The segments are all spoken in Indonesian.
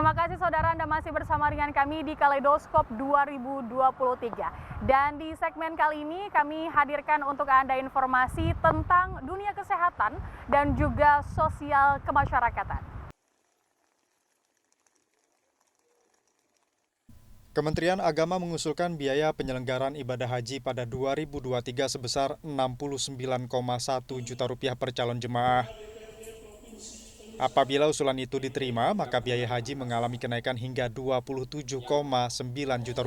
Terima kasih saudara, Anda masih bersama dengan kami di Kaleidoskop 2023. Dan di segmen kali ini kami hadirkan untuk Anda informasi tentang dunia kesehatan dan juga sosial kemasyarakatan. Kementerian Agama mengusulkan biaya penyelenggaraan ibadah haji pada 2023 sebesar Rp69,1 juta per calon jemaah. Apabila usulan itu diterima, maka biaya haji mengalami kenaikan hingga Rp27,9 juta.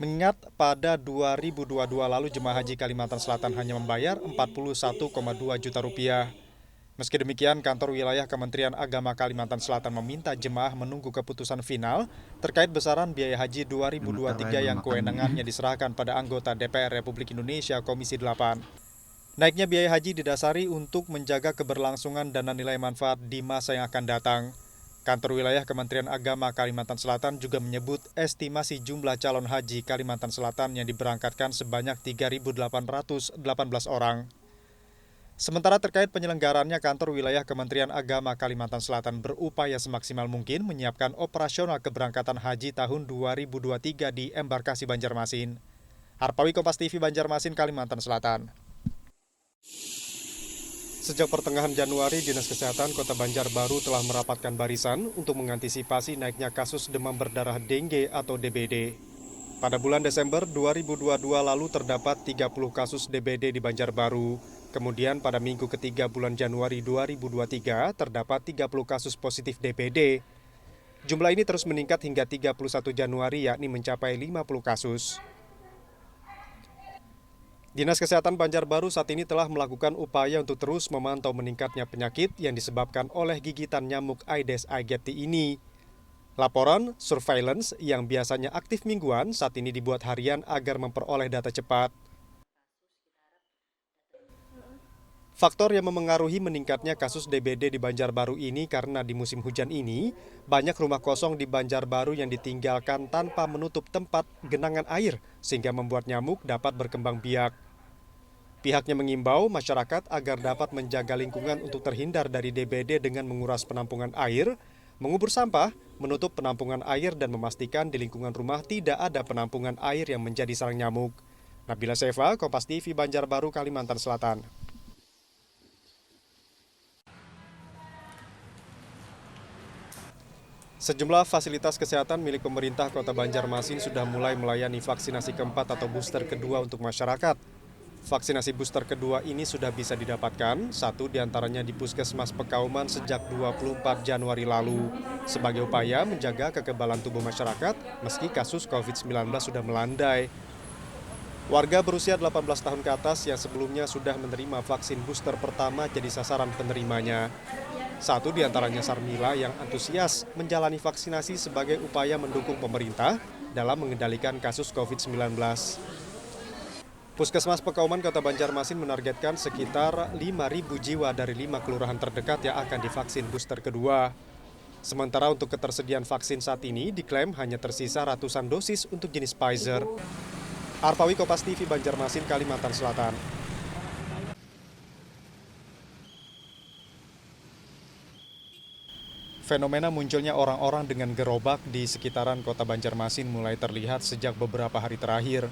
Mengingat pada 2022 lalu jemaah haji Kalimantan Selatan hanya membayar Rp41,2 juta. Meski demikian, kantor wilayah Kementerian Agama Kalimantan Selatan meminta jemaah menunggu keputusan final terkait besaran biaya haji 2023 yang kewenangannya diserahkan pada anggota DPR Republik Indonesia Komisi 8. Naiknya biaya haji didasari untuk menjaga keberlangsungan dana nilai manfaat di masa yang akan datang. Kantor wilayah Kementerian Agama Kalimantan Selatan juga menyebut estimasi jumlah calon haji Kalimantan Selatan yang diberangkatkan sebanyak 3.818 orang. Sementara terkait penyelenggaraannya, kantor wilayah Kementerian Agama Kalimantan Selatan berupaya semaksimal mungkin menyiapkan operasional keberangkatan haji tahun 2023 di embarkasi Banjarmasin. Harpawi, Kompas TV, Banjarmasin, Kalimantan Selatan. Sejak pertengahan Januari, Dinas Kesehatan Kota Banjarbaru telah merapatkan barisan untuk mengantisipasi naiknya kasus demam berdarah dengue atau DBD. Pada bulan Desember 2022 lalu terdapat 30 kasus DBD di Banjarbaru. Kemudian pada minggu ketiga bulan Januari 2023 terdapat 30 kasus positif DBD. Jumlah ini terus meningkat hingga 31 Januari, yakni mencapai 50 kasus. Dinas Kesehatan Banjarbaru saat ini telah melakukan upaya untuk terus memantau meningkatnya penyakit yang disebabkan oleh gigitan nyamuk Aedes aegypti ini. Laporan surveillance yang biasanya aktif mingguan saat ini dibuat harian agar memperoleh data cepat. Faktor yang memengaruhi meningkatnya kasus DBD di Banjarbaru ini karena di musim hujan ini, banyak rumah kosong di Banjarbaru yang ditinggalkan tanpa menutup tempat genangan air, sehingga membuat nyamuk dapat berkembang biak. Pihaknya mengimbau masyarakat agar dapat menjaga lingkungan untuk terhindar dari DBD dengan menguras penampungan air, mengubur sampah, menutup penampungan air dan memastikan di lingkungan rumah tidak ada penampungan air yang menjadi sarang nyamuk. Nabila Seva, Kompas TV, Banjarbaru, Kalimantan Selatan. Sejumlah fasilitas kesehatan milik pemerintah Kota Banjarmasin sudah mulai melayani vaksinasi keempat atau booster kedua untuk masyarakat. Vaksinasi booster kedua ini sudah bisa didapatkan, satu diantaranya di Puskesmas Pekauman sejak 24 Januari lalu, sebagai upaya menjaga kekebalan tubuh masyarakat meski kasus COVID-19 sudah melandai. Warga berusia 18 tahun ke atas yang sebelumnya sudah menerima vaksin booster pertama jadi sasaran penerimanya. Satu diantaranya Sarmila yang antusias menjalani vaksinasi sebagai upaya mendukung pemerintah dalam mengendalikan kasus COVID-19. Puskesmas Pekauman Kota Banjarmasin menargetkan sekitar 5.000 jiwa dari 5 kelurahan terdekat yang akan divaksin booster kedua. Sementara untuk ketersediaan vaksin saat ini diklaim hanya tersisa ratusan dosis untuk jenis Pfizer. Harpawi, Kompas TV, Banjarmasin, Kalimantan Selatan. Fenomena munculnya orang-orang dengan gerobak di sekitaran Kota Banjarmasin mulai terlihat sejak beberapa hari terakhir.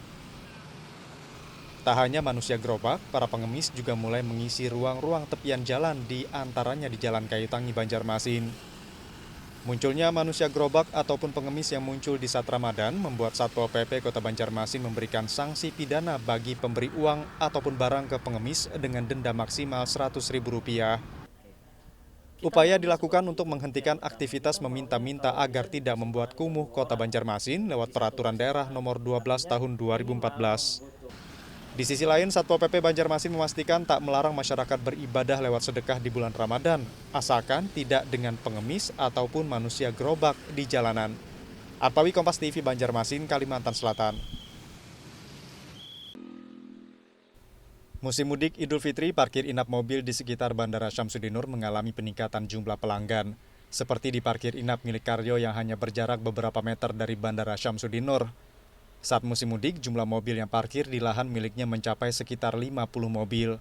Tak hanya manusia gerobak, para pengemis juga mulai mengisi ruang-ruang tepian jalan di antaranya di Jalan Kayu Tangi, Banjarmasin. Munculnya manusia gerobak ataupun pengemis yang muncul di saat Ramadan membuat Satpol PP Kota Banjarmasin memberikan sanksi pidana bagi pemberi uang ataupun barang ke pengemis dengan denda maksimal Rp100.000. Upaya dilakukan untuk menghentikan aktivitas meminta-minta agar tidak membuat kumuh Kota Banjarmasin lewat Peraturan Daerah Nomor 12 Tahun 2014. Di sisi lain, Satpol PP Banjarmasin memastikan tak melarang masyarakat beribadah lewat sedekah di bulan Ramadan, asalkan tidak dengan pengemis ataupun manusia gerobak di jalanan. Harpawi, Kompas TV, Banjarmasin, Kalimantan Selatan. Musim mudik Idul Fitri, parkir inap mobil di sekitar Bandara Syamsuddinur mengalami peningkatan jumlah pelanggan. Seperti di parkir inap milik Karyo yang hanya berjarak beberapa meter dari Bandara Syamsuddinur. Saat musim mudik, jumlah mobil yang parkir di lahan miliknya mencapai sekitar 50 mobil.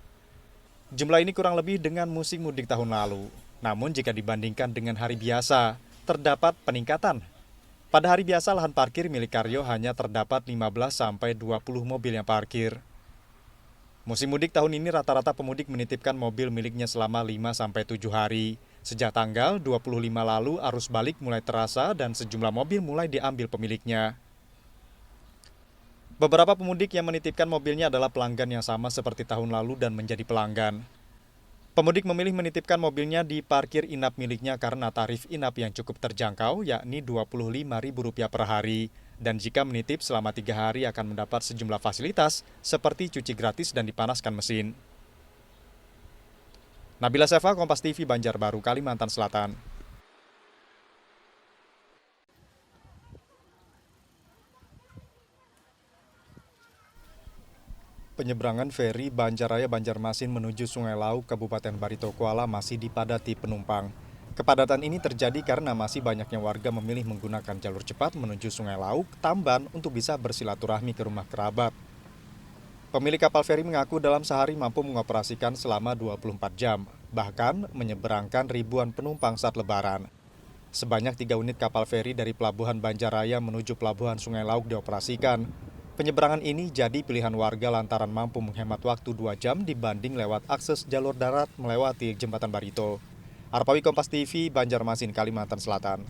Jumlah ini kurang lebih dengan musim mudik tahun lalu. Namun jika dibandingkan dengan hari biasa, terdapat peningkatan. Pada hari biasa, lahan parkir milik Karyo hanya terdapat 15-20 mobil yang parkir. Musim mudik tahun ini rata-rata pemudik menitipkan mobil miliknya selama 5-7 hari. Sejak tanggal 25 lalu, arus balik mulai terasa dan sejumlah mobil mulai diambil pemiliknya. Beberapa pemudik yang menitipkan mobilnya adalah pelanggan yang sama seperti tahun lalu dan menjadi pelanggan. Pemudik memilih menitipkan mobilnya di parkir inap miliknya karena tarif inap yang cukup terjangkau, yakni Rp25.000 per hari. Dan jika menitip selama 3 hari akan mendapat sejumlah fasilitas seperti cuci gratis dan dipanaskan mesin. Nabila Seva, Kompas TV, Banjarbaru, Kalimantan Selatan. Penyeberangan feri Banjaraya Banjarmasin menuju Sungai Lauk, Kabupaten Barito Kuala masih dipadati penumpang. Kepadatan ini terjadi karena masih banyaknya warga memilih menggunakan jalur cepat menuju Sungai Lauk, Tamban untuk bisa bersilaturahmi ke rumah kerabat. Pemilik kapal feri mengaku dalam sehari mampu mengoperasikan selama 24 jam, bahkan menyeberangkan ribuan penumpang saat lebaran. Sebanyak 3 unit kapal feri dari Pelabuhan Banjaraya menuju Pelabuhan Sungai Lauk dioperasikan. Penyeberangan ini jadi pilihan warga lantaran mampu menghemat waktu 2 jam dibanding lewat akses jalur darat melewati Jembatan Barito. Arpawi, Kompas TV, Banjarmasin, Kalimantan Selatan.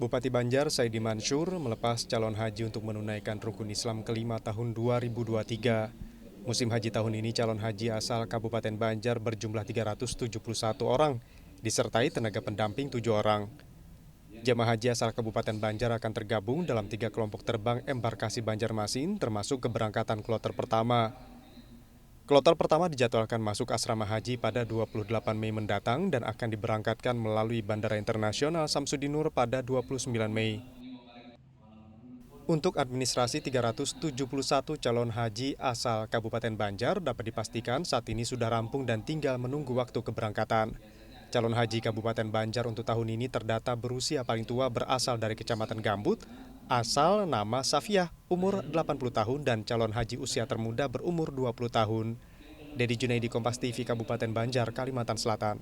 Bupati Banjar, Saidi Mansur, melepas calon haji untuk menunaikan rukun Islam kelima tahun 2023. Musim haji tahun ini calon haji asal Kabupaten Banjar berjumlah 371 orang, disertai tenaga pendamping 7 orang. Jemaah haji asal Kabupaten Banjar akan tergabung dalam 3 kelompok terbang embarkasi Banjarmasin, termasuk keberangkatan kloter pertama. Kloter pertama dijadwalkan masuk asrama haji pada 28 Mei mendatang dan akan diberangkatkan melalui Bandara Internasional Samsudinur pada 29 Mei. Untuk administrasi 371 calon haji asal Kabupaten Banjar dapat dipastikan saat ini sudah rampung dan tinggal menunggu waktu keberangkatan. Calon haji Kabupaten Banjar untuk tahun ini terdata berusia paling tua berasal dari Kecamatan Gambut, asal nama Safiah, umur 80 tahun, dan calon haji usia termuda berumur 20 tahun. Dedi Junaidi, Kompas TV, Kabupaten Banjar, Kalimantan Selatan.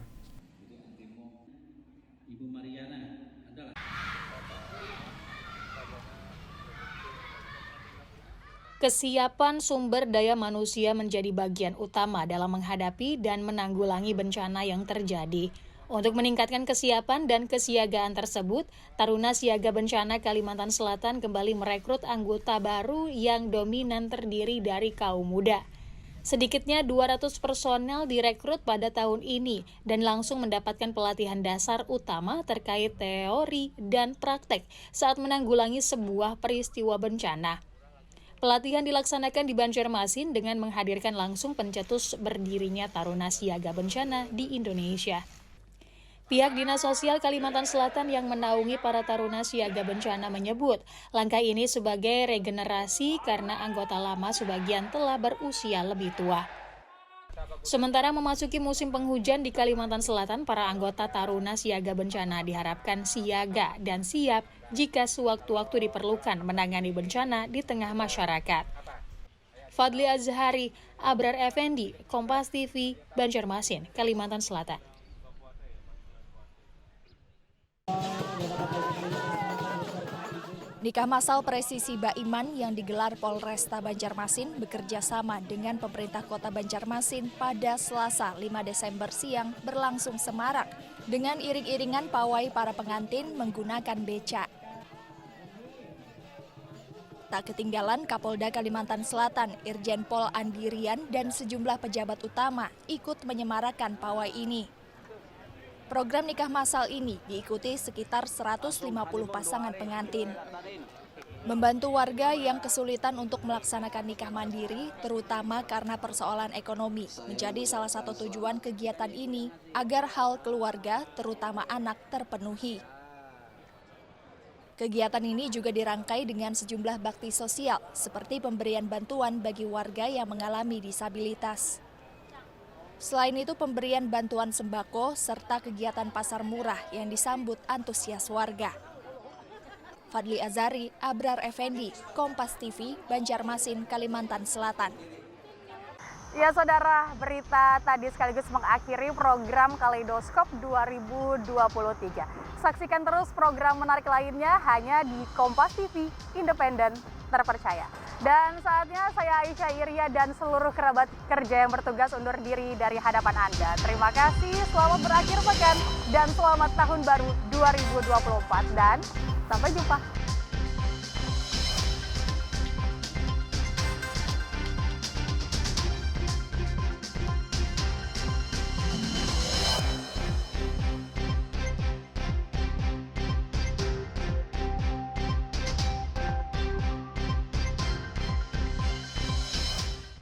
Kesiapan sumber daya manusia menjadi bagian utama dalam menghadapi dan menanggulangi bencana yang terjadi. Untuk meningkatkan kesiapan dan kesiagaan tersebut, Taruna Siaga Bencana Kalimantan Selatan kembali merekrut anggota baru yang dominan terdiri dari kaum muda. Sedikitnya 200 personel direkrut pada tahun ini dan langsung mendapatkan pelatihan dasar utama terkait teori dan praktek saat menanggulangi sebuah peristiwa bencana. Pelatihan dilaksanakan di Banjarmasin dengan menghadirkan langsung pencetus berdirinya Taruna Siaga Bencana di Indonesia. Pihak Dinas Sosial Kalimantan Selatan yang menaungi para Taruna Siaga Bencana menyebut, langkah ini sebagai regenerasi karena anggota lama sebagian telah berusia lebih tua. Sementara memasuki musim penghujan di Kalimantan Selatan, para anggota Taruna Siaga Bencana diharapkan siaga dan siap jika sewaktu-waktu diperlukan menangani bencana di tengah masyarakat. Fadli Azhari, Abrar Effendi, Kompas TV, Banjarmasin, Kalimantan Selatan. Nikah massal presisi Baiman yang digelar Polresta Banjarmasin bekerja sama dengan pemerintah kota Banjarmasin pada Selasa 5 Desember siang berlangsung semarak dengan iring-iringan pawai para pengantin menggunakan beca. Tak ketinggalan Kapolda Kalimantan Selatan Irjen Pol Andirian dan sejumlah pejabat utama ikut menyemarakan pawai ini. Program nikah massal ini diikuti sekitar 150 pasangan pengantin. Membantu warga yang kesulitan untuk melaksanakan nikah mandiri, terutama karena persoalan ekonomi, menjadi salah satu tujuan kegiatan ini agar hal keluarga, terutama anak, terpenuhi. Kegiatan ini juga dirangkai dengan sejumlah bakti sosial, seperti pemberian bantuan bagi warga yang mengalami disabilitas. Selain itu, pemberian bantuan sembako serta kegiatan pasar murah yang disambut antusias warga. Fadli Azhari, Abrar Effendi, Kompas TV, Banjarmasin, Kalimantan Selatan. Ya saudara, berita tadi sekaligus mengakhiri program Kaleidoskop 2023. Saksikan terus program menarik lainnya hanya di Kompas TV, independen, terpercaya. Dan saatnya saya Aisyah Iria dan seluruh kerabat kerja yang bertugas undur diri dari hadapan Anda. Terima kasih, selamat berakhir pekan dan selamat tahun baru 2024 dan sampai jumpa.